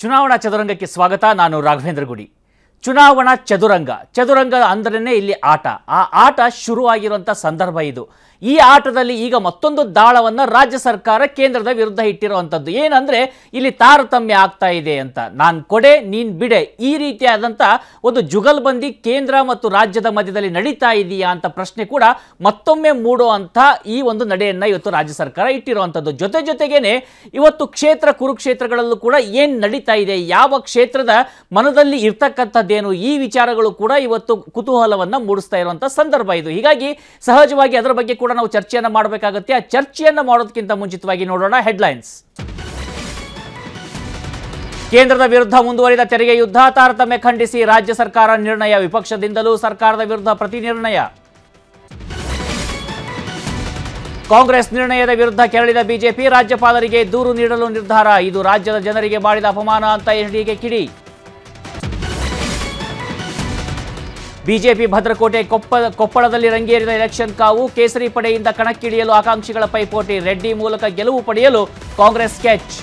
ಚುನಾವಣಾ ಚದುರಂಗಕ್ಕೆ ಸ್ವಾಗತ. ನಾನು ರಾಘವೇಂದ್ರ ಗುಡಿ. ಚುನಾವಣಾ ಚದುರಂಗ ಅಂದ್ರೇ ಇಲ್ಲಿ ಆಟ. ಆ ಆಟ ಶುರುವಾಗಿರುವಂಥ ಸಂದರ್ಭ ಇದು. ಈ ಆಟದಲ್ಲಿ ಈಗ ಮತ್ತೊಂದು ದಾಳವನ್ನು ರಾಜ್ಯ ಸರ್ಕಾರ ಕೇಂದ್ರದ ವಿರುದ್ಧ ಇಟ್ಟಿರುವಂಥದ್ದು. ಏನಂದರೆ ಇಲ್ಲಿ ತಾರತಮ್ಯ ಆಗ್ತಾ ಇದೆ ಅಂತ. ನಾನು ಕೊಡೆ ನೀನು ಬಿಡೆ, ಈ ರೀತಿಯಾದಂಥ ಒಂದು ಜುಗಲ್ಬಂದಿ ಕೇಂದ್ರ ಮತ್ತು ರಾಜ್ಯದ ಮಧ್ಯದಲ್ಲಿ ನಡೀತಾ ಇದೆಯಾ ಅಂತ ಪ್ರಶ್ನೆ ಕೂಡ ಮತ್ತೊಮ್ಮೆ ಮೂಡುವಂಥ ಈ ಒಂದು ನಡೆಯನ್ನು ಇವತ್ತು ರಾಜ್ಯ ಸರ್ಕಾರ ಇಟ್ಟಿರುವಂಥದ್ದು. ಜೊತೆಗೇನೆ ಇವತ್ತು ಕುರುಕ್ಷೇತ್ರಗಳಲ್ಲೂ ಕೂಡ ಏನು ನಡೀತಾ ಇದೆ, ಯಾವ ಕ್ಷೇತ್ರದ ಮನದಲ್ಲಿ ಇರ್ತಕ್ಕಂಥದ್ದೇನು, ಈ ವಿಚಾರಗಳು ಕೂಡ ಇವತ್ತು ಕುತೂಹಲವನ್ನು ಮೂಡಿಸ್ತಾ ಇರುವಂಥ ಸಂದರ್ಭ ಇದು. ಹೀಗಾಗಿ ಸಹಜವಾಗಿ ಅದರ ಬಗ್ಗೆ ಕೂಡ ನಾವು ಚರ್ಚೆಯನ್ನು ಮಾಡಬೇಕಾಗುತ್ತೆ. ಆ ಚರ್ಚೆಯನ್ನು ಮಾಡೋದಕ್ಕಿಂತ ಮುಂಚಿತವಾಗಿ ನೋಡೋಣ ಹೆಡ್ಲೈನ್ಸ್. ಕೇಂದ್ರದ ವಿರುದ್ಧ ಮುಂದುವರಿದ ತೆರಿಗೆ ಯುದ್ಧ, ತಾರತಮ್ಯ ಖಂಡಿಸಿ ರಾಜ್ಯ ಸರ್ಕಾರ ನಿರ್ಣಯ. ವಿಪಕ್ಷದಿಂದಲೂ ಸರ್ಕಾರದ ವಿರುದ್ಧ ಪ್ರತಿ ನಿರ್ಣಯ. ಕಾಂಗ್ರೆಸ್ ನಿರ್ಣಯದ ವಿರುದ್ಧ ಕೆರಳಿದ ಬಿಜೆಪಿ, ರಾಜ್ಯಪಾಲರಿಗೆ ದೂರು ನೀಡಲು ನಿರ್ಧಾರ. ಇದು ರಾಜ್ಯದ ಜನರಿಗೆ ಮಾಡಿದ ಅಪಮಾನ ಅಂತ ಎಚ್ಡಿಕೆ ಕಿಡಿ. ಬಿಜೆಪಿ ಭದ್ರಕೋಟೆ ಕೊಪ್ಪಳದಲ್ಲಿ ರಂಗೇರಿದ ಎಲೆಕ್ಷನ್ ಕಾವು. ಕೇಸರಿ ಪಡೆಯಿಂದ ಕಣಕ್ಕಿಳಿಯಲು ಆಕಾಂಕ್ಷಿಗಳ ಪೈಪೋಟಿ. ರೆಡ್ಡಿ ಮೂಲಕ ಗೆಲುವು ಪಡೆಯಲು ಕಾಂಗ್ರೆಸ್ ಸ್ಕೆಚ್.